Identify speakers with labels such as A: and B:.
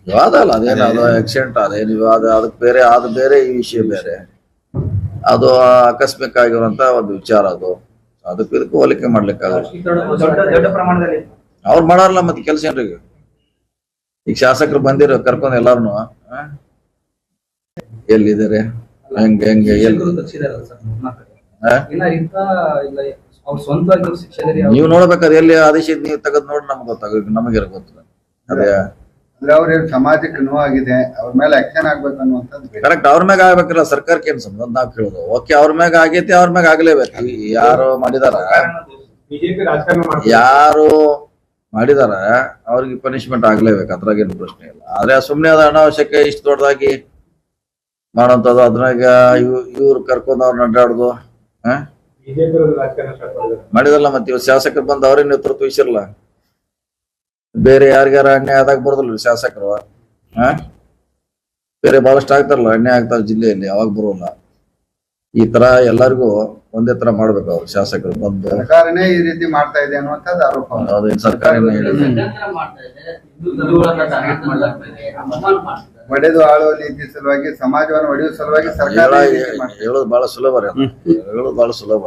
A: ವಿವಾದ ಅಲ್ಲ ಅದೇನು, ಅದು ಆಕ್ಸಿಡೆಂಟ್ ಅದೇನು ವಿವಾದ, ಅದಕ್ಕೆ ಬೇರೆ, ಅದು ಬೇರೆ, ಈ ವಿಷಯ ಬೇರೆ. ಅದು ಆಕಸ್ಮಿಕ ಆಗಿರುವಂತ ಒಂದು ವಿಚಾರ. ಅದು ಅದಕ್ಕೂ ಇದಕ್ಕೂ ಹೋಲಿಕೆ ಮಾಡ್ಲಿಕ್ಕಾಗಲ್ಲ. ಅವ್ರು ಮಾಡಾರಲ್ಲ ಮತ್ತೆ ಕೆಲಸ ಏನ್ರಿಗೆ. ಈಗ ಶಾಸಕರು ಬಂದಿರೋ ಕರ್ಕೊಂಡು ಎಲ್ಲಾರನು ಎಲ್ಲಿದ್ದಾರೆ, ಹೆಂಗೆ ನೀವು ನೋಡ್ಬೇಕಾದ್ರೆ ಎಲ್ಲಿ ಆದೇಶ ನೀವು ತೆಗೆದು ನೋಡಿ ನಮ್ಗೆ ಗೊತ್ತಾಗ, ನಮಗೆ ಗೊತ್ತಿಲ್ಲ. ಅದೇ
B: ಅವ್ರ ಸಮಾಜಕ್ಕೆ ನೋವಾಗಿದೆ, ಅವ್ರ ಮೇಲೆ ಆಕ್ಷನ್ ಆಗ್ಬೇಕು ಅನ್ನುವಂಥದ್ದು
A: ಕರೆಕ್ಟ್. ಅವ್ರ ಮ್ಯಾಗ ಆಗ್ಬೇಕಲ್ಲ, ಸರ್ಕಾರಕ್ಕೆ ಏನ್ ಸಂಬಂಧ ನಾವ್ ಕೇಳೋದು. ಓಕೆ, ಅವ್ರ ಮ್ಯಾಗ ಆಗೈತಿ, ಅವ್ರ ಮ್ಯಾಗ ಆಗ್ಲೇಬೇಕು. ಯಾರು ಮಾಡಿದಾರ, ಯಾರು ಮಾಡಿದಾರ ಅವ್ರಿಗೆ ಪನಿಷ್ಮೆಂಟ್ ಆಗ್ಲೇಬೇಕು, ಅದ್ರಾಗೇನು ಪ್ರಶ್ನೆ ಇಲ್ಲ. ಆದ್ರೆ ಸುಮ್ನೆ ಅದ ಅನಾವಶ್ಯಕ ಇಷ್ಟು ದೊಡ್ಡದಾಗಿ ಮಾಡೋಂಥದ್ದು, ಅದ್ರಾಗ ಇವ್ರು ಕರ್ಕೊಂಡು ಅವ್ರನ್ನ ಅಡ್ಡಾಡುದು ಮಾಡಿದಲ್ಲ. ಮತ್ತೆ ಇವ್ ಶಾಸಕರು ಬಂದು ಅವ್ರೇನ್ ನೇತೃತ್ವ ವಹಿಸಿರಲ್ಲ, ಬೇರೆ ಯಾರಿಗಾರ ಅನ್ಯಾಯ ಆದಾಗ ಬರೋದಿಲ್ಲ ಶಾಸಕರು. ಬೇರೆ ಬಹಳಷ್ಟು ಆಗ್ತಾರಲ್ಲ, ಅನ್ಯಾಯ ಆಗ್ತಾರ ಜಿಲ್ಲೆಯಲ್ಲಿ, ಅವಾಗ ಬರೋಲ್ಲ. ಈ ತರ ಎಲ್ಲರಿಗೂ ಒಂದೇ ತರ ಮಾಡ್ಬೇಕು. ಅವ್ರು ಶಾಸಕರು ಬಂದು
B: ಸರ್ಕಾರನೇ ಈ ರೀತಿ ಮಾಡ್ತಾ ಇದೆ ಅನ್ನುವಂಥದ್ದು ಆರೋಪ.
A: ಅದೇನು ಸರ್ಕಾರನೇ ಹೇಳಿದೆ,
B: ಒಡೆದು ಆಳುವ ನೀತಿ ಸಲುವಾಗಿ, ಸಮಾಜವನ್ನು ಒಡೆಯುವ ಸಲುವಾಗಿ ಸರ್ಕಾರ
A: ಹೇಳೋದು ಬಹಳ ಸುಲಭ ರೀ. ಹೇಳೋದು ಬಹಳ ಸುಲಭ.